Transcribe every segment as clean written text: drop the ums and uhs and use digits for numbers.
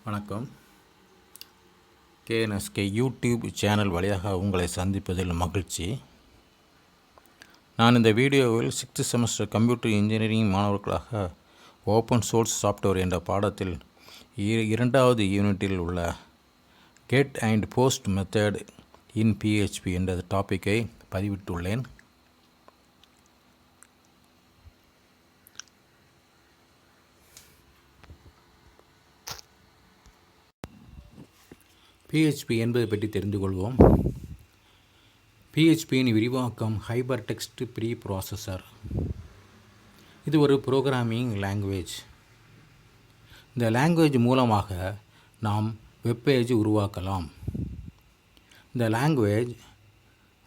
வணக்கம். கேஎன்எஸ்கே YouTube channel வழியாக உங்களை சந்திப்பதில் மகிழ்ச்சி. நான் இந்த வீடியோவில் 6th செமஸ்டர் கம்ப்யூட்டர் இன்ஜினியரிங் மாணவர்களாக ஓப்பன் சோர்ஸ் சாஃப்ட்வேர் என்ற பாடத்தில் 2வது யூனிட்டில் உள்ள get and post method in PHP என்ற டாப்பிக்கை பதிவிட்டுள்ளேன். PHP என்பதை பற்றி தெரிந்து கொள்வோம். PHPயின் விரிவாக்கம் ஹைப்பர் டெக்ஸ்ட் ப்ரீ ப்ராசஸர். இது ஒரு ப்ரோக்ராமிங் லாங்குவேஜ். இந்த லாங்குவேஜ் மூலமாக நாம் வெப்பேஜ் உருவாக்கலாம். இந்த லாங்குவேஜ்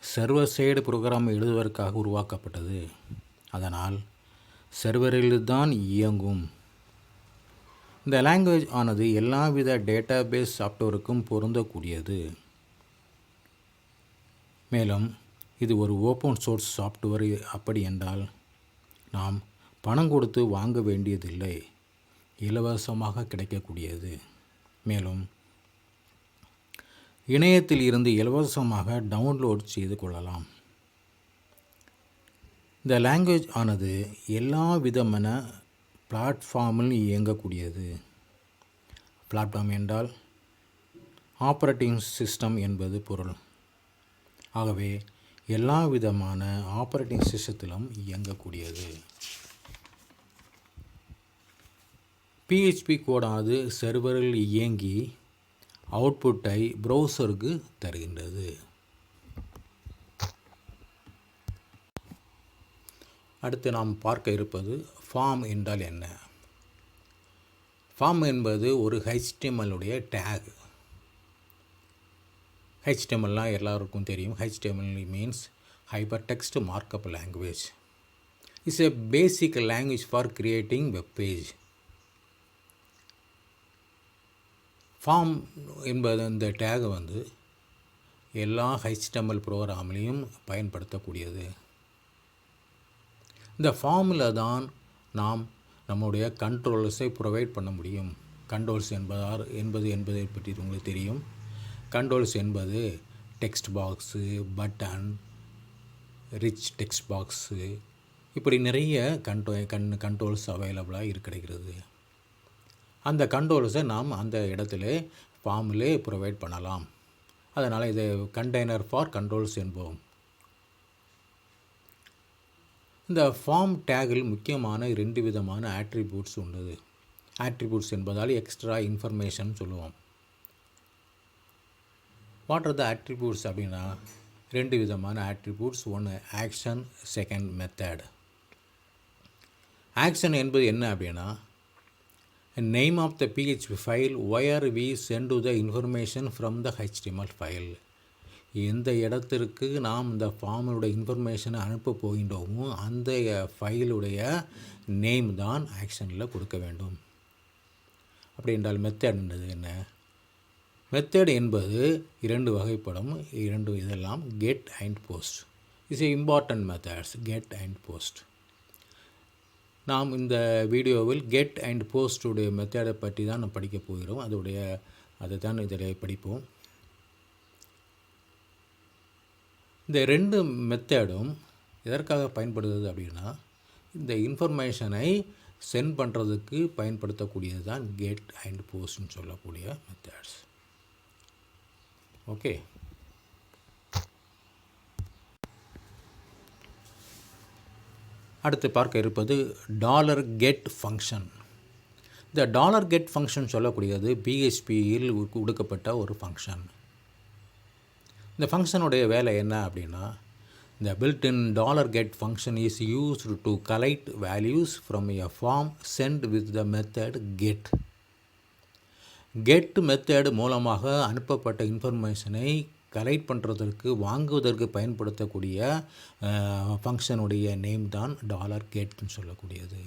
சர்வர் சைடு ப்ரோக்ராம் எழுதுவதற்காக உருவாக்கப்பட்டது. அதனால் சர்வரில்தான் இயங்கும். இந்த லாங்குவேஜ் ஆனது எல்லாவித டேட்டாபேஸ் சாஃப்ட்வேருக்கும் பொருந்தக்கூடியது. மேலும் இது ஒரு ஓப்பன் சோர்ஸ் சாஃப்ட்வேர். அப்படி என்றால் நாம் பணம் கொடுத்து வாங்க வேண்டியதில்லை, இலவசமாக கிடைக்கக்கூடியது. மேலும் இணையத்தில் இருந்து இலவசமாக டவுன்லோட் செய்து கொள்ளலாம். இந்த லாங்குவேஜ் ஆனது எல்லா விதமான பிளாட்ஃபார்மில் இயங்கக்கூடியது. பிளாட்ஃபார்ம் என்றால் ஆப்பரேட்டிங் சிஸ்டம் என்பது பொருள். ஆகவே எல்லா விதமான ஆப்பரேட்டிங் சிஸ்டத்திலும் இயங்கக்கூடியது. PHP கோடானது சர்வரில் இயங்கி அவுட்புட்டை ப்ரௌசருக்கு தருகின்றது. அடுத்து நாம் பார்க்க இருப்பது ஃபார்ம் என்றால் என்ன. ஃபார்ம் என்பது ஒரு HTML உடைய டேக். HTMLனால் எல்லாருக்கும் தெரியும். HTML means hyper text markup language. It's a basic language for creating web page. Form என்பது இந்த டேகை எல்லா HTML ப்ரோக்ராம்லேயும் பயன்படுத்தக்கூடியது. இந்த ஃபார்மில் தான் நாம் நம்முடைய கண்ட்ரோல்ஸை ப்ரொவைட் பண்ண முடியும். கண்ட்ரோல்ஸ் என்பதை பற்றி உங்களுக்கு தெரியும். கண்ட்ரோல்ஸ் என்பது text box, button, rich text box, இப்படி நிறைய கண்ட்ரோல்ஸ் அவைலபிளாக கிடைக்கிறது. அந்த கண்ட்ரோல்ஸை நாம் அந்த இடத்துல ஃபார்மிலே ப்ரொவைட் பண்ணலாம். அதனால் இதை கண்டெய்னர் ஃபார் கண்ட்ரோல்ஸ் என்போம். இந்த ஃபார்ம் டேகில் முக்கியமான 2 விதமான ஆட்ரிபியூட்ஸ் உள்ளது. ஆட்ரிபியூட்ஸ் என்பதால் எக்ஸ்ட்ரா இன்ஃபர்மேஷன் சொல்லுவோம். வாட் ஆர் த ஆட்ரிபியூட்ஸ் அப்படின்னா 2 விதமான ஆட்ரிபியூட்ஸ். ஒன்று ஆக்ஷன், செகண்ட் மெத்தட். ஆக்ஷன் என்பது என்ன அப்படின்னா name of the PHP file where we send to the information from the HTML file. எந்த இடத்திற்கு நாம் இந்த ஃபார்முடைய இன்ஃபர்மேஷனை அனுப்ப போகின்றோமோ அந்த ஃபைலுடைய நேம் தான் ஆக்ஷனில் கொடுக்க வேண்டும். அப்படி என்றால் மெத்தட் என்பது என்ன? மெத்தட் என்பது 2 வகைப்படும். இதெல்லாம் get and post. It's important methods get and post. நாம் இந்த வீடியோவில் கெட் அண்ட் போஸ்டுடைய மெத்தடை பற்றி தான் நம்ம படிக்க போகிறோம். அதை தான் இதில் படிப்போம். இந்த 2 மெத்தடும் எதற்காக பயன்படுது அப்படின்னா இந்த இன்ஃபர்மேஷனை சென்ட் பண்ணுறதுக்கு பயன்படுத்தக்கூடியது தான் கெட் அண்ட் போஸ்ட்னு சொல்லக்கூடிய மெத்தட்ஸ். ஓகே, அடுத்து பார்க்க இருப்பது $get ஃபங்க்ஷன். இந்த $get ஃபங்க்ஷன் சொல்லக்கூடியது PHPயில் கொடுக்கப்பட்ட ஒரு ஃபங்க்ஷன். இந்த ஃபங்க்ஷனுடைய வேலை என்ன அப்படின்னா இந்த built-in $get function is used to collect values from a form sent with the method get. Get method மூலமாக அனுப்பப்பட்ட இன்ஃபர்மேஷனை கலெக்ட் பண்ணுறதற்கு வாங்குவதற்கு பயன்படுத்தக்கூடிய ஃபங்க்ஷனுடைய நேம் தான் $getன்னு சொல்லக்கூடியது.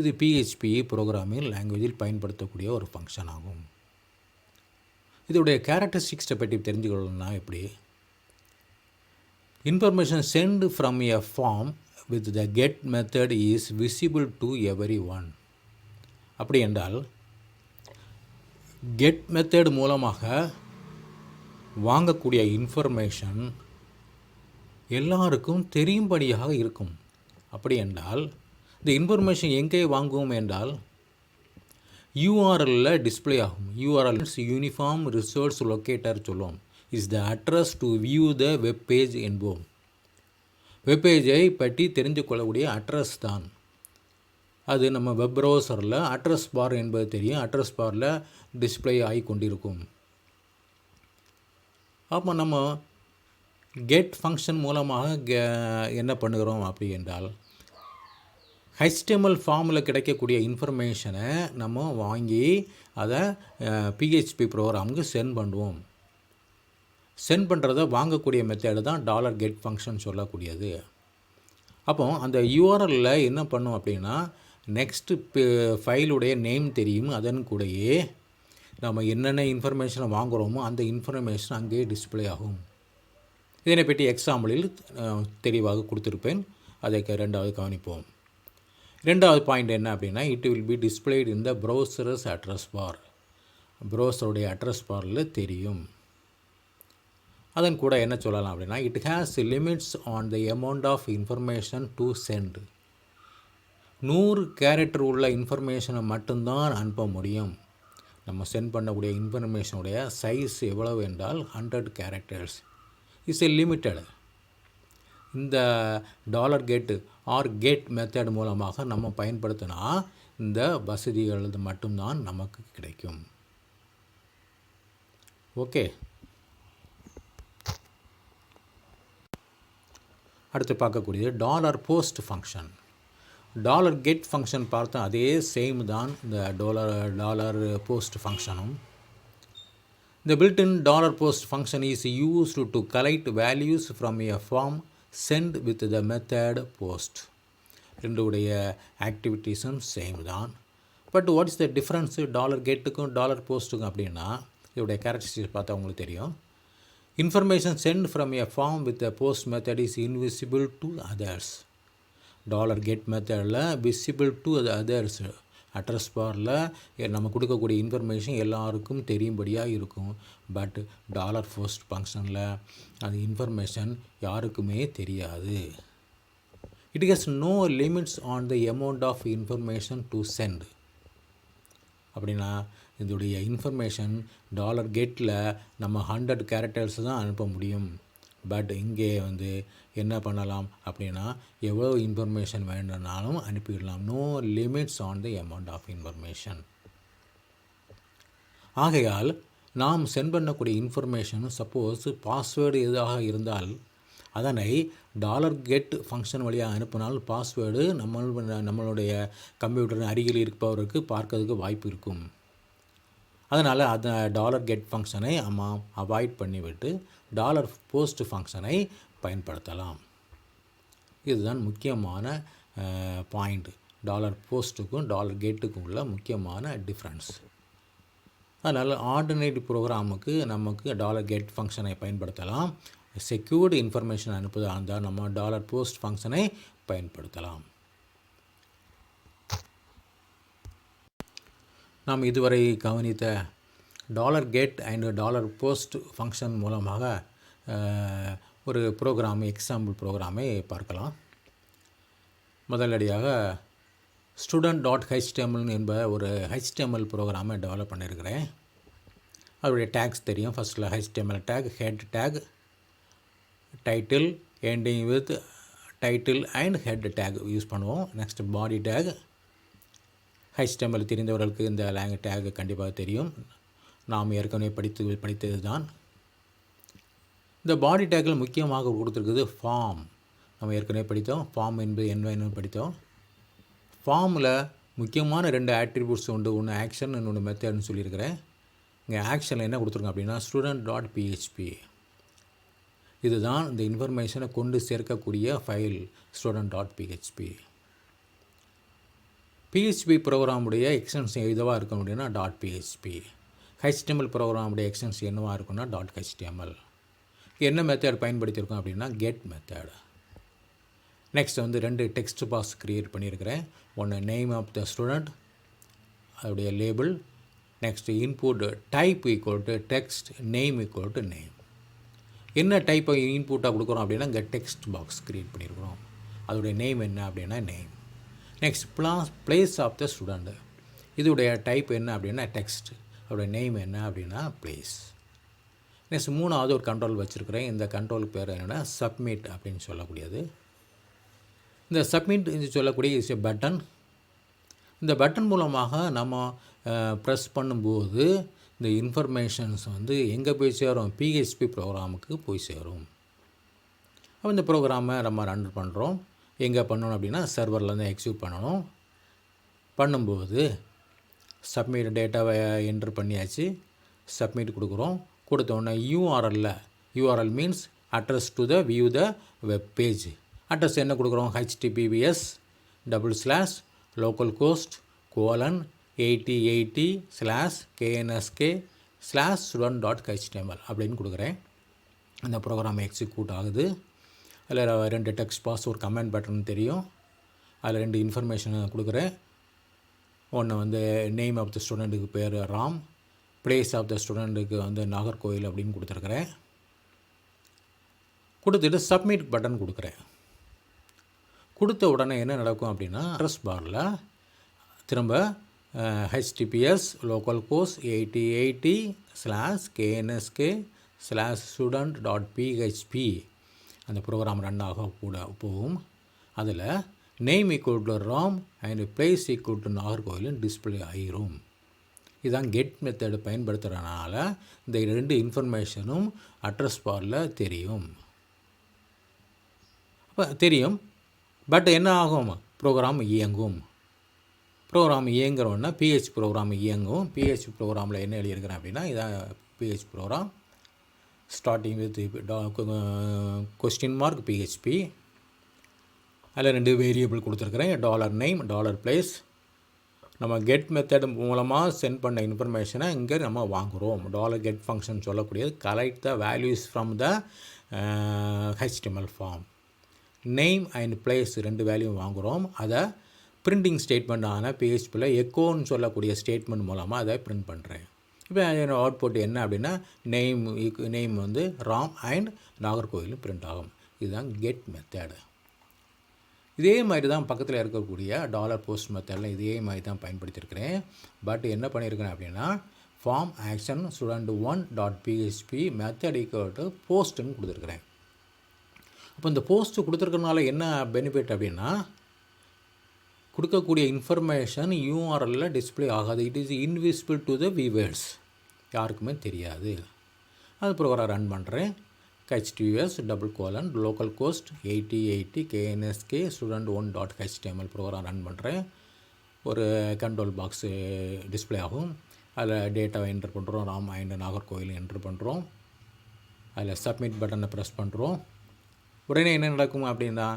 இது PHP ப்ரோக்ராமிங் லாங்குவேஜில் பயன்படுத்தக்கூடிய ஒரு ஃபங்க்ஷன் ஆகும். இதோடைய கேரக்டரிஸ்டிக்ஸை பற்றி தெரிஞ்சுக்கணும்னா எப்படி information sent from a form with the get method is visible to everyone. அப்படி என்றால் கெட் மெத்தட் மூலமாக வாங்கக்கூடிய இன்ஃபர்மேஷன் எல்லாருக்கும் தெரியும்படியாக இருக்கும். அப்படி என்றால் இந்த இன்ஃபர்மேஷன் எங்கே வாங்குவோம் என்றால் யூஆர்எல்லில் டிஸ்பிளே ஆகும். யூஆர்எல் யூனிஃபார்ம் ரிசோர்ஸ் லொக்கேட்டர் சொல்லுவோம். Is the address to view the web page என்போம். வெப்பேஜை பற்றி தெரிந்து கொள்ளக்கூடிய அட்ரஸ் தான் அது. நம்ம வெப் ப்ரௌசரில் அட்ரஸ் பார் என்பது தெரியும். அட்ரஸ் பாரில் டிஸ்பிளே ஆகி கொண்டிருக்கும். அப்போ நம்ம கெட் ஃபங்க்ஷன் மூலமாக என்ன பண்ணுகிறோம் அப்படி என்றால் HTML ஃபார்மில் கிடைக்கக்கூடிய இன்ஃபர்மேஷனை நம்ம வாங்கி அதை PHP ப்ரோக்ராமுக்கு சென்ட் பண்ணுவோம். சென்ட் பண்ணுறதை வாங்கக்கூடிய மெத்தேடு தான் $get ஃபங்க்ஷன் சொல்லக்கூடியது. அப்போ அந்த யூஆர்எல்லில் என்ன பண்ணும் அப்படின்னா நெக்ஸ்ட்டு ஃபைலுடைய நேம் தெரியும். அதன் கூடயே நம்ம என்னென்ன இன்ஃபர்மேஷனை வாங்குகிறோமோ அந்த இன்ஃபர்மேஷன் அங்கேயே டிஸ்பிளே ஆகும். இதனை பற்றி எக்ஸாம்பிளில் தெளிவாக கொடுத்துருப்பேன். அதை ரெண்டாவது கவனிப்போம். ரெண்டாவது பாயிண்ட் என்ன அப்படின்னா it will be displayed in the browsers address bar. ப்ரௌசருடைய அட்ரஸ் பாரில் தெரியும். அதன் கூட என்ன சொல்லலாம் அப்படின்னா it has limits on the amount of information to send. 100 character உள்ள இன்ஃபர்மேஷனை மட்டும்தான் அனுப்ப முடியும். நம்ம சென்ட் பண்ணக்கூடிய இன்ஃபர்மேஷனுடைய சைஸ் எவ்வளவு என்றால் 100 கேரக்டர்ஸ் இஸ் எ லிமிட்டட். இந்த $get ஆர் கெட் மெத்தட் மூலமாக நம்ம பயன்படுத்தினா இந்த வசதிகள் மட்டும்தான் நமக்கு கிடைக்கும். ஓகே, அடுத்து பார்க்கக்கூடியது $post ஃபங்க்ஷன். $get ஃபங்க்ஷன் பார்த்தா அதே சேம் தான் இந்த $post ஃபங்க்ஷனும். The built-in $post function is used to collect values from a form sent with the method post. ரெண்டுடைய ஆக்டிவிட்டீஸும் சேம் தான். But what is the difference $getக்கும் $postக்கும் அப்படின்னா இதோடைய கேரக்டரிஸ்டிக்ஸ் பார்த்தா உங்களுக்கு தெரியும். Information sent from a form with the post method is invisible to others. $get மெத்தடில் visible to the others. Address பாரில் நம்ம கொடுக்கக்கூடிய இன்ஃபர்மேஷன் எல்லாருக்கும் தெரியும்படியாக இருக்கும். பட் $post ஃபங்க்ஷனில் அந்த இன்ஃபர்மேஷன் யாருக்குமே தெரியாது. It has no limits on the amount of information to send. அப்படின்னா இதோடைய இன்ஃபர்மேஷன் $getல நம்ம 100 கேரக்டர்ஸ் தான் அனுப்ப முடியும். பட் இங்கே என்ன பண்ணலாம் அப்படின்னா எவ்வளோ இன்ஃபர்மேஷன் வேணும்னாலும் அனுப்பிடலாம். No limits on the amount of information. ஆகையால் நாம் சென்ட் பண்ணக்கூடிய இன்ஃபர்மேஷன் சப்போஸ் பாஸ்வேர்டு எதாக இருந்தால் அதனை $get ஃபங்க்ஷன் வழியாக அனுப்பினால் பாஸ்வேர்டு நம்மளுடைய கம்ப்யூட்டர் அருகில் இருப்பவருக்கு பார்க்கறதுக்கு வாய்ப்பு இருக்கும். அதனால் அந்த $get ஃபங்க்ஷனை அவாய்ட் பண்ணிவிட்டு $post ஃபங்க்ஷனை பயன்படுத்தலாம். இதுதான் முக்கியமான பாயிண்ட். $postக்கும் $getக்கும் உள்ள முக்கியமான டிஃப்ரென்ஸ். அதனால் ஆர்டினரி ப்ரோக்ராமுக்கு நமக்கு $get ஃபங்க்ஷனை பயன்படுத்தலாம். செக்யூர்டு இன்ஃபர்மேஷன் அனுப்புவதாக இருந்தால் நம்ம $post ஃபங்க்ஷனை பயன்படுத்தலாம். நாம் இதுவரை கவனித்த $get அண்ட் $post ஃபங்க்ஷன் மூலமாக ஒரு ப்ரோக்ராம் எக்ஸாம்பிள் ப்ரோக்ராமை பார்க்கலாம். முதலடியாக student.html என்ப ஒரு HTML ப்ரோக்ராமை டெவலப் பண்ணியிருக்கிறேன். அதோடைய டேக்ஸ் தெரியும். ஃபஸ்ட்டில் HTML tag, head tag, title, ending with title and head tag use பண்ணுவோம். Next body tag. HTML தெரிந்தவர்களுக்கு இந்த டேக் கண்டிப்பாக தெரியும். நாம் ஏற்கனவே படித்தது தான். இந்த பாடி டேக்கில் முக்கியமாக கொடுத்துருக்குது ஃபார்ம். நம்ம ஏற்கனவே படித்தோம். ஃபார்ம் என்பது என்ன படித்தோம். ஃபார்மில் முக்கியமான 2 ஆட்ரிபியூட்ஸ் உண்டு. ஒன்று ஆக்ஷன், இன்னொன்று மெத்தட்னு சொல்லியிருக்கிறேன். இங்கே ஆக்ஷனில் என்ன கொடுத்துருக்கோம் அப்படின்னா student.php. இதுதான் இந்த இன்ஃபர்மேஷனை கொண்டு சேர்க்கக்கூடிய ஃபைல் student.php. PHP ப்ரோக்ராமுடைய எக்ஸ்டென்ஷன் எதுவாக இருக்கும் அப்படின்னா .php. HTML ப்ரோக்ராமுடைய எக்ஸ்டென்ஷன் என்னவாக இருக்குன்னா .html. என்ன மெத்தட் பயன்படுத்தியிருக்கோம் அப்படின்னா get method. Next 2 text box create பண்ணியிருக்கிறேன். ஒன்று நேம் ஆஃப் த ஸ்டூடெண்ட், அதோடைய label, next input type equal to text, name equal to name. என்ன டைப்பை இன்புட்டாக கொடுக்குறோம் அப்படின்னா இங்கே டெக்ஸ்ட் பாக்ஸ் க்ரியேட் பண்ணியிருக்கிறோம். அதோடைய நேம் என்ன அப்படின்னா name. Next place of the student, இதோடைய டைப் என்ன அப்படின்னா டெக்ஸ்ட், அதோடைய நேம் என்ன அப்படின்னா பிளேஸ். நெக்ஸ்ட் மூணாவது ஒரு கண்ட்ரோல் வச்சுருக்கிறேன். இந்த கண்ட்ரோல் பேர் என்னென்னா சப்மிட் அப்படின்னு சொல்லக்கூடியது. இந்த சப்மிட் சொல்லக்கூடிய இஸ் எ பட்டன். இந்த பட்டன் மூலமாக நம்ம ப்ரெஸ் பண்ணும்போது இந்த இன்ஃபர்மேஷன்ஸ் எங்கே போய் சேரும், பிஹெச்பி ப்ரோக்ராமுக்கு போய் சேரும். அப்போ இந்த ப்ரோக்ராமை நம்ம ரன் பண்ணுறோம். எங்கே பண்ணணும் அப்படின்னா சர்வர்லேருந்து எக்ஸிக்யூட் பண்ணணும். பண்ணும்போது சப்மிட் டேட்டாவை என்ட்ரு பண்ணியாச்சு. சப்மிட் கொடுக்குறோம். கொடுத்தோன்னே URL means address to the view the web page. Address என்ன கொடுக்குறோம், https://localhost:8080/knsk/student.html அப்படின்னு கொடுக்குறேன். அந்த ப்ரோக்ராம் எக்ஸிக்யூட் ஆகுது. அதில் 2 டெக்ஸ்ட் பாஸ், ஒரு கமெண்ட் பட்டன் தெரியும். அதில் 2 இன்ஃபர்மேஷன் கொடுக்குறேன். ஒன்று நேம் ஆஃப் த ஸ்டூடெண்ட்டுக்கு பேர் ராம், பிளேஸ் ஆஃப் த ஸ்டூடெண்ட்டுக்கு நாகர்கோவில் அப்படின்னு கொடுத்துருக்குறேன். கொடுத்துட்டு சப்மிட் பட்டன் கொடுக்குறேன். கொடுத்த உடனே என்ன நடக்கும் அப்படின்னா அட்ரஸ் பாரில் திரும்ப https://localhost:8080/knsk/student.php அந்த ப்ரோக்ராம் ரன் ஆக போகும். அதில் name equal to Ram and place equal to நாகர்கோவிலும் டிஸ்பிளே ஆகிரும். இதுதான் கெட் மெத்தடு பயன்படுத்துகிறதுனால இந்த 2 இன்ஃபர்மேஷனும் அட்ரஸ் பாரில் தெரியும். பட் என்ன ஆகும், ப்ரோக்ராம் இயங்கும். ப்ரோக்ராம் இயங்குறோன்னா பிஹெச் ப்ரோக்ராம் இயங்கும். பிஹெச் ப்ரோக்ராமில் என்ன எழுதியிருக்கிறேன் அப்படின்னா இதான் PHP program. Starting with $? PHP. அதில் 2 வேரியபிள் கொடுத்துருக்குறேன், $name, $place. நம்ம கெட் மெத்தட் மூலமாக சென்ட் பண்ண இன்ஃபர்மேஷனை இங்கே நம்ம வாங்குகிறோம். $get ஃபங்க்ஷன் சொல்லக்கூடியது collect the values from the HTML form. Name and place 2 value வாங்குகிறோம். அதை பிரிண்டிங் ஸ்டேட்மெண்ட்டான பிஹெச்பியில் எக்கோன்னு சொல்லக்கூடிய ஸ்டேட்மெண்ட் மூலமாக அதை பிரிண்ட் பண்ணுறேன். இப்போ அவுட்புட் என்ன அப்படின்னா நேம் ராம் அண்ட் நாகர்கோவிலும் பிரிண்ட் ஆகும். இதுதான் கெட் மெத்தடு. இதே மாதிரி தான் பக்கத்தில் இருக்கக்கூடிய $post மெத்தடில் இதே மாதிரி தான் பயன்படுத்தியிருக்கிறேன். பட் என்ன பண்ணியிருக்கிறேன் அப்படின்னா form action student1.php method equal to போஸ்ட்டுன்னு கொடுத்துருக்குறேன். அப்போ இந்த போஸ்ட்டு கொடுத்துருக்கறனால என்ன பெனிஃபிட் அப்படின்னா கொடுக்கக்கூடிய இன்ஃபர்மேஷன் யூஆர்எல்லில் டிஸ்பிளே ஆகாது. It is invisible to the viewers, யாருக்குமே தெரியாது. அது ப்ரோக்ராம் ரன் பண்ணுறேன். https://localhost:8080/knsk/student1.html ப்ரோக்ராம் ரன் பண்ணுறேன். ஒரு கண்ட்ரோல் பாக்ஸு டிஸ்பிளே ஆகும். அதில் டேட்டாவை என்ட்ரு பண்ணுறோம், ராம் அண்ட் நாகர்கோவில் என்ட்ரு பண்ணுறோம். அதில் சப்மிட் பட்டனை ப்ரெஸ் பண்ணுறோம். உடனே என்ன நடக்கும் அப்படின்னா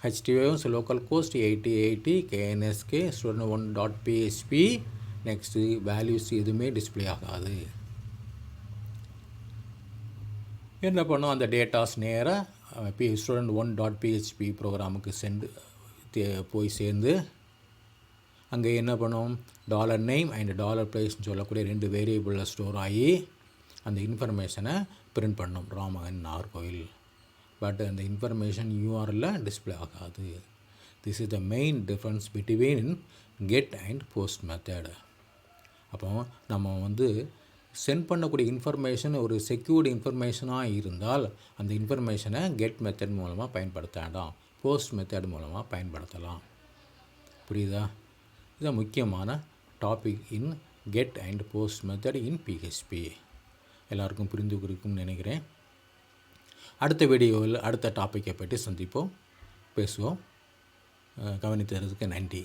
https://localhost:8080/knsk/student1.php நெக்ஸ்ட்டு வேல்யூஸ் எதுவுமே டிஸ்பிளே ஆகாது. என்ன பண்ணும், அந்த டேட்டாஸ் நேராக student1.php ப்ரோக்ராமுக்கு போய் சேர்ந்து அங்கே என்ன பண்ணும், $name அண்ட் $placeன்னு சொல்லக்கூடிய 2 வேரியபிளில் ஸ்டோர் ஆகி அந்த இன்ஃபர்மேஷனை பிரிண்ட் பண்ணும் ராம் அண்ட் நாகர்கோவில். பட் அந்த இன்ஃபர்மேஷன் யூஆர்எல்லில் டிஸ்பிளே ஆகாது. This is the main difference between get and post method. அப்போ நம்ம சென்ட் பண்ணக்கூடிய இன்ஃபர்மேஷன் ஒரு செக்யூர்டு இன்ஃபர்மேஷனாக இருந்தால் அந்த இன்ஃபர்மேஷனை கெட் மெத்தட் மூலமாக பயன்படுத்த வேண்டாம், போஸ்ட் மெத்தட் மூலமாக பயன்படுத்தலாம். புரியுதா? இதுதான் முக்கியமான topic in get and post method in PHP. எல்லாருக்கும் புரிந்து இருக்கும்னு நினைக்கிறேன். அடுத்த வீடியோவில் அடுத்த டாப்பிக்கை பற்றி பேசுவோம். கவனித்ததற்கு நன்றி.